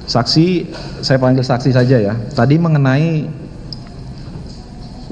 Saksi, saya panggil saksi saja ya. Tadi mengenai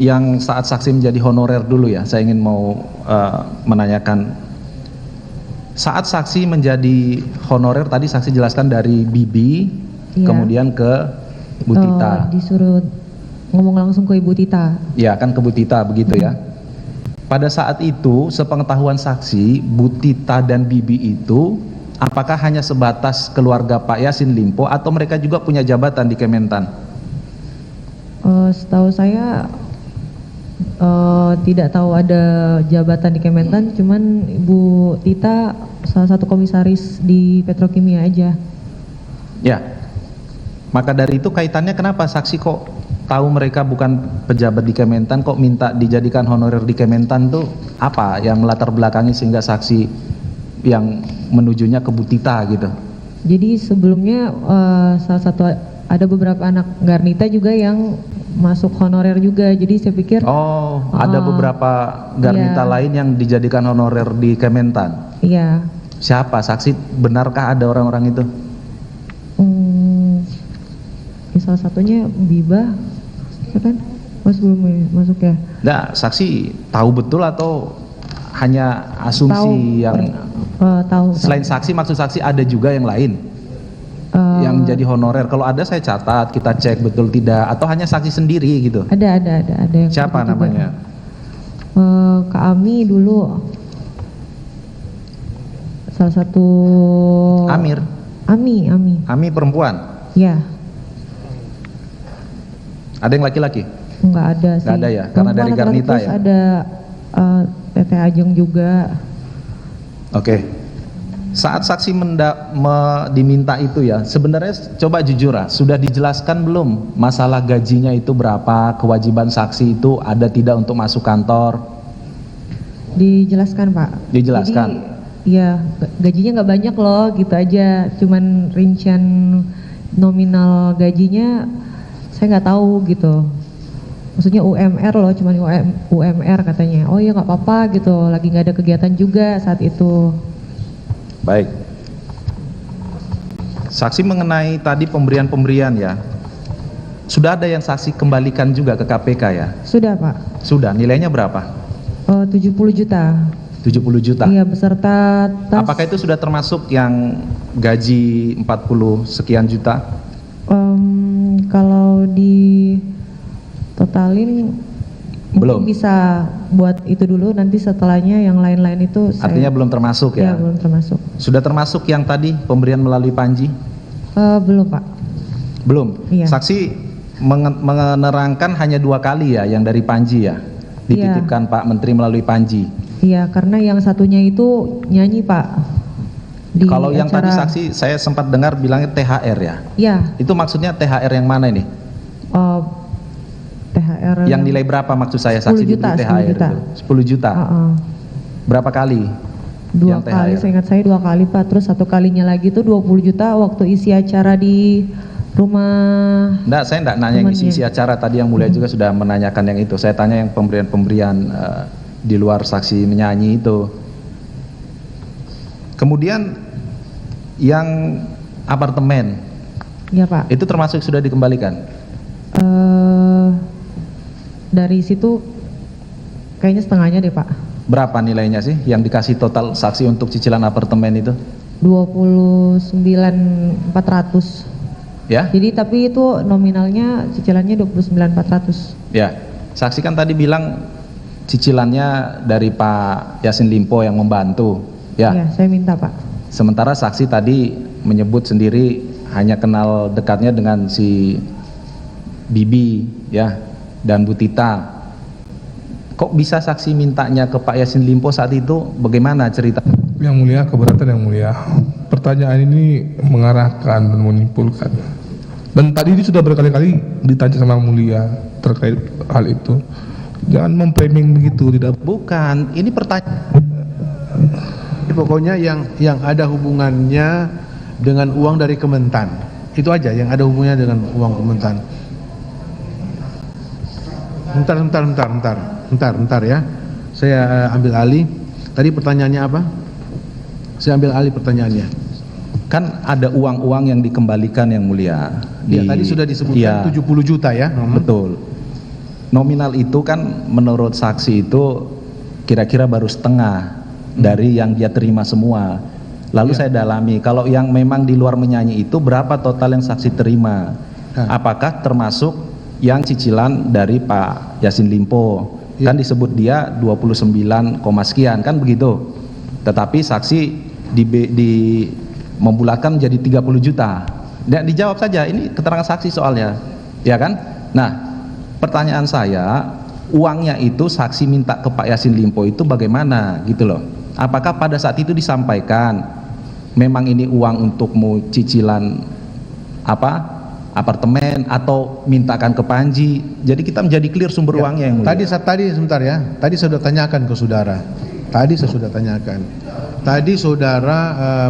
yang saat saksi menjadi honorer dulu ya, saya ingin mau menanyakan. Saat saksi menjadi honorer tadi saksi jelaskan dari Bibi, Iya. kemudian ke Bu Tita. Disuruh ngomong langsung ke Ibu Tita. Ya kan ke Bu Tita begitu ya. Pada saat itu sepengetahuan saksi, Bu Tita dan Bibi itu apakah hanya sebatas keluarga Pak Yassin Limpo atau mereka juga punya jabatan di Kementan? Setahu saya tidak tahu ada jabatan di Kementan, cuman Ibu Tita salah satu komisaris di Petrokimia aja. Ya. Maka dari itu kaitannya kenapa saksi kok tahu mereka bukan pejabat di Kementan kok minta dijadikan honorer di Kementan tuh apa yang melatar belakangi sehingga saksi yang menujunya ke Bu Tita gitu? Jadi sebelumnya salah satu ada beberapa anak Garnita juga yang masuk honorer juga, jadi saya pikir ada beberapa Garnita iya. lain yang dijadikan honorer di Kementan. Iya. Siapa saksi, benarkah ada orang-orang itu? Salah satunya Biba, ya kan? Mas belum masuk ya? Nah, saksi tahu betul atau hanya asumsi tahu. Selain saksi, maksud saksi ada juga yang lain yang menjadi honorer. Kalau ada saya catat, kita cek betul tidak, atau hanya saksi sendiri gitu? Ada yang siapa namanya? Kak Ami dulu, salah satu. Amir. Ami perempuan. Ya. Ada yang laki-laki? Enggak ada sih. Enggak ada ya, karena dari Garnita terus ya. ada Teteh Ajeng juga. Oke. Saat saksi diminta itu ya, sebenarnya coba jujur sudah dijelaskan belum masalah gajinya itu berapa, kewajiban saksi itu ada tidak untuk masuk kantor? Dijelaskan Pak. Dijelaskan. Jadi, ya gajinya nggak banyak loh, gitu aja. Cuman rincian nominal gajinya saya nggak tahu gitu. Maksudnya UMR loh, cuman UMR katanya. Oh ya nggak apa-apa gitu, lagi nggak ada kegiatan juga saat itu. Baik. Saksi mengenai tadi pemberian ya, sudah ada yang saksi kembalikan juga ke KPK ya? Sudah Pak. Sudah, nilainya berapa? 70 juta. 70 juta? Iya, beserta tas. Apakah itu sudah termasuk yang gaji 40 sekian juta? Kalau di totalin belum, mungkin bisa buat itu dulu, nanti setelahnya yang lain-lain itu artinya belum termasuk ya? Ya, belum termasuk. Sudah termasuk yang tadi pemberian melalui Panji? Belum Pak. Belum? Iya. Saksi menerangkan hanya 2 kali ya yang dari Panji ya? Dititipkan Pak Menteri melalui Panji? Iya, karena yang satunya itu nyanyi Pak. Kalau yang tadi saksi saya sempat dengar bilangnya THR ya? Iya. Itu maksudnya THR yang mana ini? THR yang nilai berapa maksud saya saksi 10 juta, diberi THR 10 juta. itu? 10 juta. Berapa kali? 2 kali, seingat saya 2 kali Pak. Terus 1 kalinya lagi itu 20 juta waktu isi acara di rumah. Enggak, saya enggak nanya yang isi acara, tadi yang mulia juga sudah menanyakan yang itu. Saya tanya yang pemberian-pemberian di luar saksi menyanyi itu. Kemudian yang apartemen. Iya Pak. Itu termasuk sudah dikembalikan? Dari situ kayaknya setengahnya deh Pak. Berapa nilainya sih yang dikasih total saksi untuk cicilan apartemen itu? 29.400. Ya? Jadi tapi itu nominalnya cicilannya 29.400. Ya. Saksi kan tadi bilang cicilannya dari Pak Yassin Limpo yang membantu. Ya. Iya, saya minta Pak. Sementara saksi tadi menyebut sendiri hanya kenal dekatnya dengan si Bibi ya dan Bu Tita. Kok bisa saksi mintanya ke Pak Yassin Limpo saat itu? Bagaimana cerita? Yang mulia, keberatan yang mulia. Pertanyaan ini mengarahkan dan menyimpulkan. Dan tadi ini sudah berkali-kali ditanya sama mulia terkait hal itu. Jangan memframing begitu, tidak. Bukan, ini pertanyaan. Pokoknya yang ada hubungannya dengan uang dari Kementan. Itu aja yang ada hubungannya dengan uang Kementan. Bentar ya. Saya ambil alih. Tadi pertanyaannya apa? Saya ambil alih pertanyaannya. Kan ada uang-uang yang dikembalikan yang mulia. Ya, tadi sudah disebutkan 70 juta ya. Betul. Nominal itu kan menurut saksi itu kira-kira baru setengah dari yang dia terima semua. Lalu saya dalami, kalau yang memang di luar menyanyi itu berapa total yang saksi terima? Apakah termasuk yang cicilan dari Pak Yassin Limpo? Kan disebut dia 29, sekian kan begitu. Tetapi saksi membulatkan menjadi 30 juta. Dan dijawab saja, ini keterangan saksi soalnya. Ya kan? Nah, pertanyaan saya, uangnya itu saksi minta ke Pak Yassin Limpo itu bagaimana gitu loh. Apakah pada saat itu disampaikan memang ini uang untukmu cicilan apartemen atau mintakan ke Panji? Jadi kita menjadi clear sumber uangnya yang mulia. Tadi sebentar ya. Tadi saya sudah tanyakan ke saudara. Tadi saudara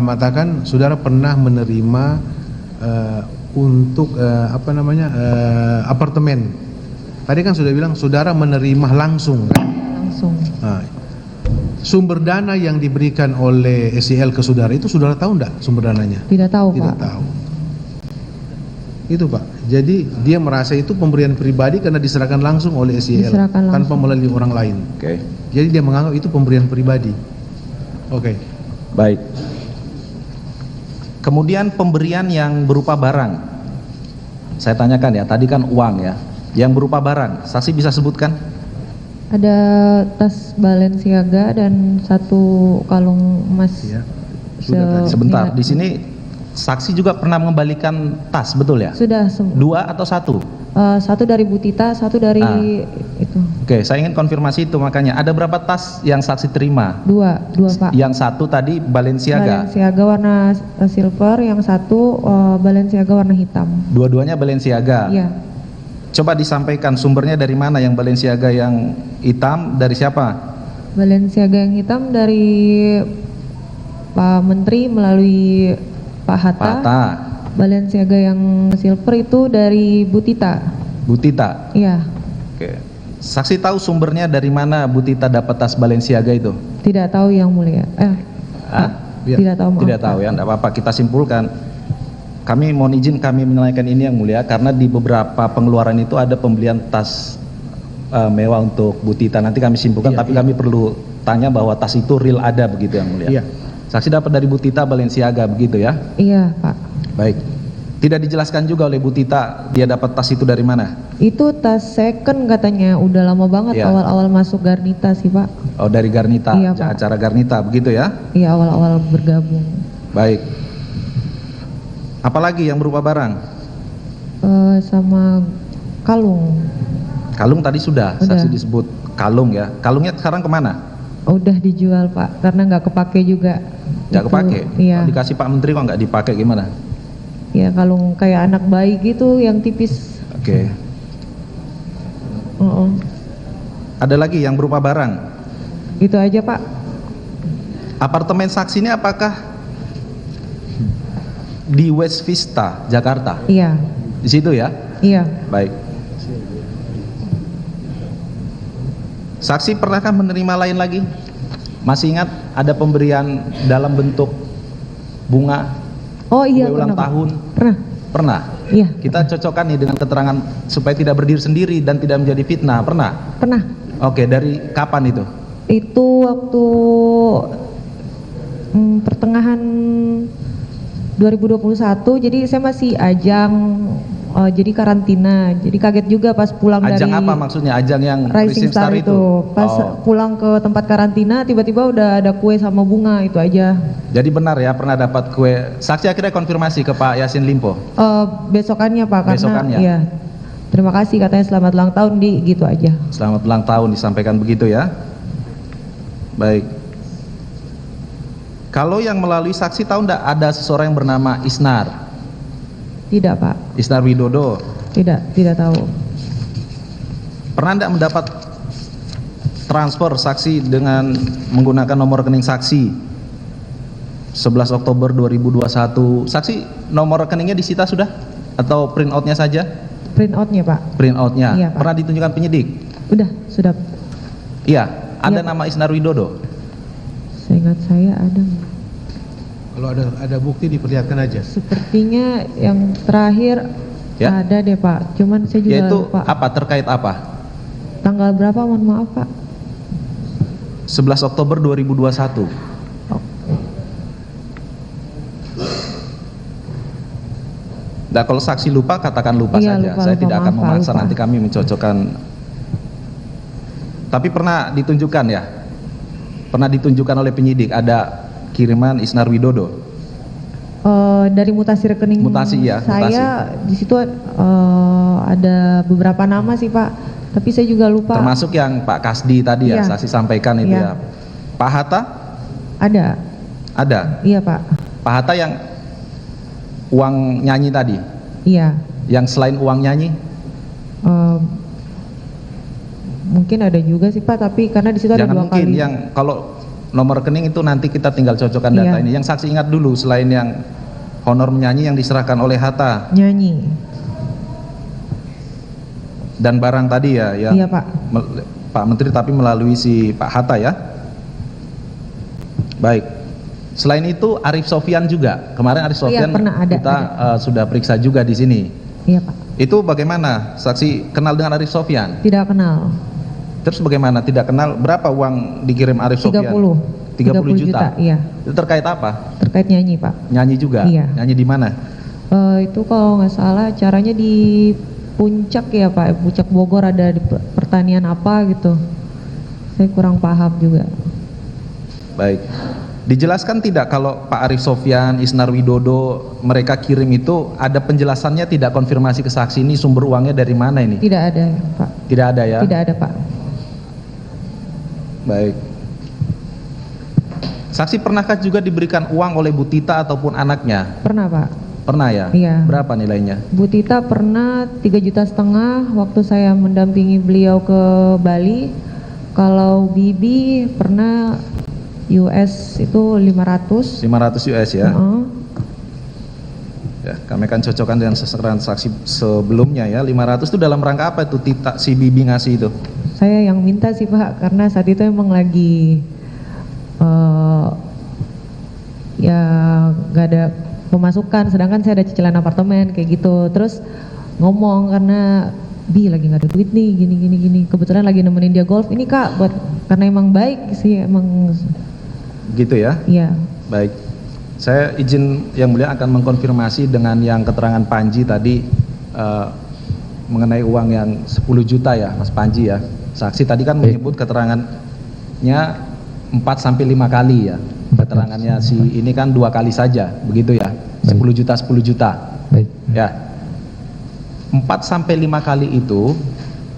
mengatakan saudara pernah menerima untuk apartemen. Tadi kan sudah bilang saudara menerima langsung kan? Langsung. Nah, sumber dana yang diberikan oleh SEL ke saudara itu saudara tahu enggak sumber dananya? Tidak tahu, Tidak Pak. tahu. Itu Pak. Jadi dia merasa itu pemberian pribadi karena diserahkan langsung oleh SEL Diserahkan tanpa langsung. melalui orang lain. Oke. Jadi dia menganggap itu pemberian pribadi. Oke. Baik. Kemudian pemberian yang berupa barang. Saya tanyakan ya, tadi kan uang ya. Yang berupa barang, saksi bisa sebutkan? Ada tas Balenciaga dan satu kalung emas. Ya. Sudah tadi. Sebentar, senilai- di sini saksi juga pernah mengembalikan tas, betul ya? Sudah Dua atau satu? satu dari Bu Tita, satu dari itu. Oke, saya ingin konfirmasi itu makanya. Ada berapa tas yang saksi terima? Dua Pak. Yang satu tadi Balenciaga. Balenciaga warna silver, yang satu Balenciaga warna hitam. Dua-duanya Balenciaga. Iya. Coba disampaikan sumbernya dari mana, yang Balenciaga yang hitam dari siapa? Balenciaga yang hitam dari Pak Menteri melalui Pak Hatta. Pak Hatta, Balenciaga yang silver itu dari Bu Tita. Bu Tita. Iya. Oke. Saksi tahu sumbernya dari mana Bu Tita dapat tas Balenciaga itu? Tidak tahu yang mulia. Hah? Ya. Tidak tahu. Maaf, Tidak tahu Pak. ya, enggak apa-apa, kita simpulkan. Kami mohon izin kami menanyakan ini yang mulia karena di beberapa pengeluaran itu ada pembelian tas mewah untuk Bu Tita. Nanti kami simpulkan, Iya, tapi iya. kami perlu tanya bahwa tas itu real ada begitu yang mulia. Iya. Saksi dapat dari Bu Tita Balenciaga begitu ya? Iya, Pak. Baik. Tidak dijelaskan juga oleh Bu Tita dia dapat tas itu dari mana? Itu tas second katanya, udah lama banget Iya. awal-awal masuk Garnita sih, Pak. Oh, dari Garnita, Iya, Pak. acara Garnita begitu ya? Iya, awal-awal bergabung. Baik. Apalagi yang berupa barang? Sama kalung. Kalung tadi sudah, Udah. saksi disebut kalung ya. Kalungnya sekarang kemana? Udah dijual, Pak, karena nggak kepake juga. Nggak Itu, kepake? Iya. Oh, dikasih Pak Menteri kok nggak dipakai gimana? Ya, kalung kayak anak bayi gitu yang tipis. Oke. Ada lagi yang berupa barang? Itu aja, Pak. Apartemen saksi ini apakah di West Vista, Jakarta? Iya. Di situ ya? Iya. Baik. Saksi pernahkah menerima lain lagi? Masih ingat ada pemberian dalam bentuk bunga, Oh iya, kue ulang pernah, Pak. tahun? Pernah. Pernah? Iya. Kita cocokkan nih dengan keterangan supaya tidak berdiri sendiri dan tidak menjadi fitnah. Pernah? Pernah. Oke, dari kapan itu? Itu waktu pertengahan 2021, jadi saya masih ajang, jadi karantina. Jadi kaget juga pas pulang Ajang dari apa maksudnya? Ajang yang Rising Star itu. Pas Oh. pulang ke tempat karantina, tiba-tiba udah ada kue sama bunga, itu aja. Jadi benar ya pernah dapat kue. Saksi akhirnya konfirmasi ke Pak Yassin Limpo. Besokannya, Pak, karena Besokannya? iya. Terima kasih, katanya selamat ulang tahun, gitu aja. Selamat ulang tahun disampaikan begitu ya. Baik. Kalau yang melalui saksi tahu enggak ada seseorang yang bernama Isnar? Tidak, Pak. Isnar Widodo. Tidak tahu. Pernah enggak mendapat transfer saksi dengan menggunakan nomor rekening saksi 11 Oktober 2021? Saksi nomor rekeningnya disita sudah? Atau print outnya saja? Print outnya, Pak. Print outnya. Iya, Pak. Pernah ditunjukkan penyidik? Sudah. Iya. Ada Iya, Pak. nama Isnar Widodo? Seingat saya ada. Kalau ada bukti diperlihatkan aja. Sepertinya yang terakhir Ya. ada deh Pak, cuman saya juga Yaitu lupa. apa, terkait apa? Tanggal berapa, mohon maaf Pak. 11 Oktober 2021. Nah, kalau saksi lupa, katakan lupa Iya, saja. lupa, Saya lupa, tidak akan maaf, Pak, memaksa, lupa. nanti kami mencocokkan. Tapi pernah ditunjukkan ya? Pernah ditunjukkan oleh penyidik, ada kiriman Isnar Widodo. Dari mutasi rekening Mutasi, ya, saya di situ ada beberapa nama sih Pak, tapi saya juga lupa. Termasuk yang Pak Kasdi tadi ya, Iya. saksi sampaikan itu Iya. ya. Pak Hatta? Ada, Ada. iya Pak, Pak Hatta yang uang nyanyi tadi? iya. Yang selain uang nyanyi? Mungkin ada juga sih Pak, tapi karena di situ ada Jangan dua mungkin, kali. yang kalau nomor rekening itu nanti kita tinggal cocokkan data Iya. ini. Yang saksi ingat dulu, selain yang honor menyanyi yang diserahkan oleh Hatta Nyanyi, dan barang tadi ya, yang iya Pak. Pak Menteri tapi melalui si Pak Hatta ya. Baik. Selain itu Arif Sofyan juga. Kemarin Arif Sofyan pernah ada, kita sudah periksa juga di sini. Iya Pak, Itu bagaimana? Saksi kenal dengan Arif Sofyan? tidak kenal. Terus bagaimana tidak kenal? Berapa uang dikirim Arif Sofyan? 30 juta. Iya, Itu terkait apa? terkait nyanyi Pak. Nyanyi juga? Iya. Nyanyi di mana? Itu kalau nggak salah caranya di Puncak ya Pak, Puncak Bogor, ada di pertanian apa gitu. Saya kurang paham juga. Baik. Dijelaskan tidak kalau Pak Arif Sofyan, Isnar Widodo mereka kirim itu ada penjelasannya, tidak konfirmasi ke saksi ini sumber uangnya dari mana ini? Tidak ada Pak, Tidak ada ya? tidak ada Pak. Baik. Saksi pernahkah juga diberikan uang oleh Bu Tita ataupun anaknya? Pernah Pak. Pernah ya? Iya. Berapa nilainya? Bu Tita pernah 3,5 juta waktu saya mendampingi beliau ke Bali. Kalau Bibi pernah US itu 500. 500 US ya? Heeh. Ya, kami akan cocokkan dengan transaksi sebelumnya ya. 500 itu dalam rangka apa itu Tita si Bibi ngasih itu? Saya yang minta sih Pak, karena saat itu emang lagi ya nggak ada pemasukan, sedangkan saya ada cicilan apartemen kayak gitu. Terus ngomong karena Bi lagi nggak ada duit nih, gini. Kebetulan lagi nemenin dia golf. Ini Kak, buat karena emang baik sih emang. Gitu ya? Iya. Baik. Saya izin yang mulia akan mengkonfirmasi dengan yang keterangan Panji tadi mengenai uang yang 10 juta ya, Mas Panji ya. Saksi tadi kan menyebut keterangannya 4 sampai 5 kali ya. Keterangannya si ini kan 2 kali saja, begitu ya. 10 juta 10 juta. Baik. Ya. 4 sampai 5 kali itu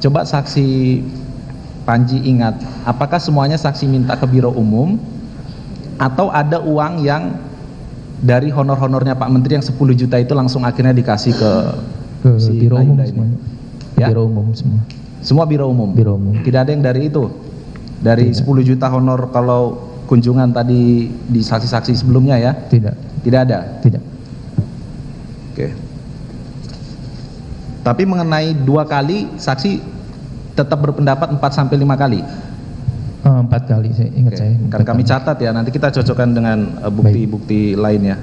coba saksi Panji ingat, apakah semuanya saksi minta ke Biro Umum atau ada uang yang dari honor-honornya Pak Menteri yang 10 juta itu langsung akhirnya dikasih ke si Biro Umum Nayunda ini? semuanya. Ya? Biro Umum semua. Semua Biro Umum? Biro Umum. Tidak ada yang dari itu? Dari Tidak. 10 juta honor kalau kunjungan tadi di saksi-saksi sebelumnya ya? Tidak. Tidak ada? Tidak. Oke. Tapi mengenai 2 kali, saksi tetap berpendapat 4 sampai 5 kali? 4 kali saya ingat Oke. saya. Kan kami catat ya, nanti kita cocokkan dengan bukti-bukti lainnya.